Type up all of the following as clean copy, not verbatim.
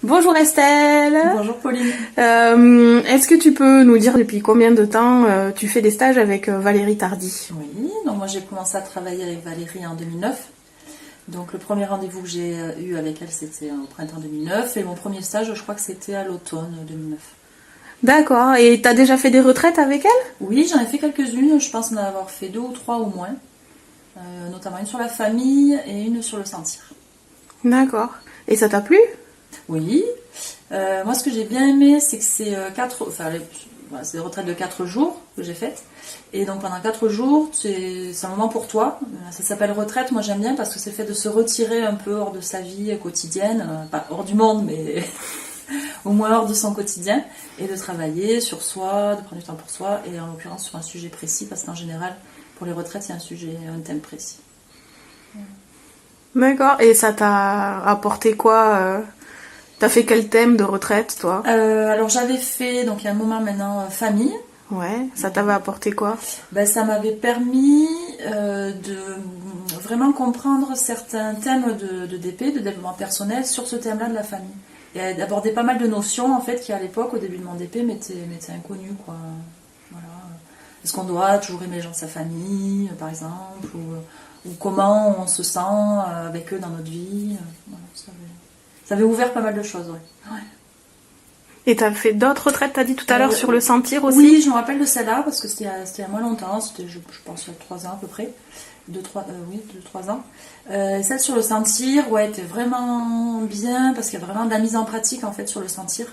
Bonjour Estelle. Bonjour Pauline. Est-ce que tu peux nous dire depuis combien de temps tu fais des stages avec Valérie Tardy? Oui, donc moi j'ai commencé à travailler avec Valérie en 2009. Donc le premier rendez-vous que j'ai eu avec elle c'était au printemps 2009 et mon premier stage je crois que c'était à l'automne 2009. D'accord, et t'as déjà fait des retraites avec elle? Oui, j'en ai fait quelques-unes, je pense en avoir fait 2 ou 3 au moins. Notamment une sur la famille et une sur le sentir. D'accord, et ça t'a plu? Oui, moi ce que j'ai bien aimé c'est que c'est c'est des retraites de 4 jours que j'ai faites. Et donc pendant 4 jours, c'est un moment pour toi. Ça s'appelle retraite, moi j'aime bien parce que c'est le fait de se retirer un peu hors de sa vie quotidienne, pas hors du monde mais au moins hors de son quotidien, et de travailler sur soi, de prendre du temps pour soi, et en l'occurrence sur un sujet précis, parce qu'en général pour les retraites il y a un thème précis. D'accord, et ça t'a apporté quoi? T'as fait quel thème de retraite toi? Alors j'avais fait, donc il y a un moment maintenant, famille. Ouais, ça t'avait apporté quoi? Ben, ça m'avait permis de vraiment comprendre certains thèmes de DP, de développement personnel, sur ce thème-là de la famille. Et d'aborder pas mal de notions en fait qui à l'époque, au début de mon DP, m'étaient inconnues, quoi. Voilà. Est-ce qu'on doit toujours aimer les gens de sa famille, par exemple, ou comment on se sent avec eux dans notre vie. Voilà, ça avait ouvert pas mal de choses, ouais. Et t'as fait d'autres retraites, t'as dit tout à l'heure, sur le sentir aussi? Oui, je me rappelle de celle-là parce que c'était il y a moins longtemps, c'était je pense il y a 3 ans à peu près. 2-3 ans. Celle sur le sentir, ouais, était vraiment bien parce qu'il y a vraiment de la mise en pratique en fait sur le sentir.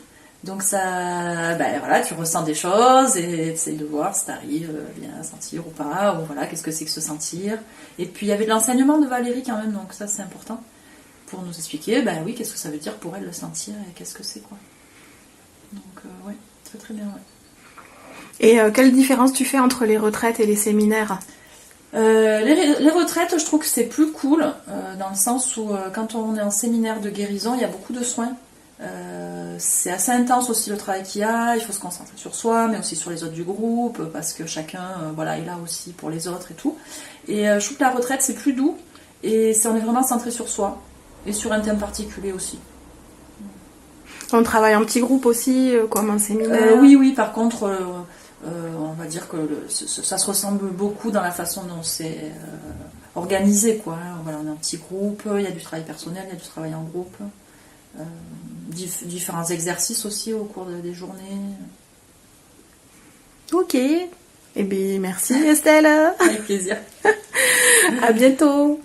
Donc ça, ben voilà, tu ressens des choses et tu essayes de voir si t'arrives bien à sentir ou pas, ou voilà, qu'est-ce que c'est que se sentir. Et puis il y avait de l'enseignement de Valérie quand même, donc ça c'est important pour nous expliquer, ben oui, qu'est-ce que ça veut dire pour elle le sentir et qu'est-ce que c'est, quoi. Donc ouais, très très bien, ouais. Et quelle différence tu fais entre les retraites et les séminaires? Les retraites, je trouve que c'est plus cool, dans le sens où quand on est en séminaire de guérison, il y a beaucoup de soins. C'est assez intense aussi le travail qu'il y a, il faut se concentrer sur soi, mais aussi sur les autres du groupe, parce que chacun voilà, est là aussi pour les autres et tout. Et je trouve que la retraite, c'est plus doux, et on est vraiment centré sur soi, et sur un thème particulier aussi. On travaille en petit groupe aussi, comme un séminaire? Oui, par contre... on va dire que ça se ressemble beaucoup dans la façon dont c'est organisé, quoi. Voilà, on est un petit groupe, il y a du travail personnel, il y a du travail en groupe, différents exercices aussi au cours des journées. Ok, eh bien merci Estelle. Avec plaisir. À bientôt.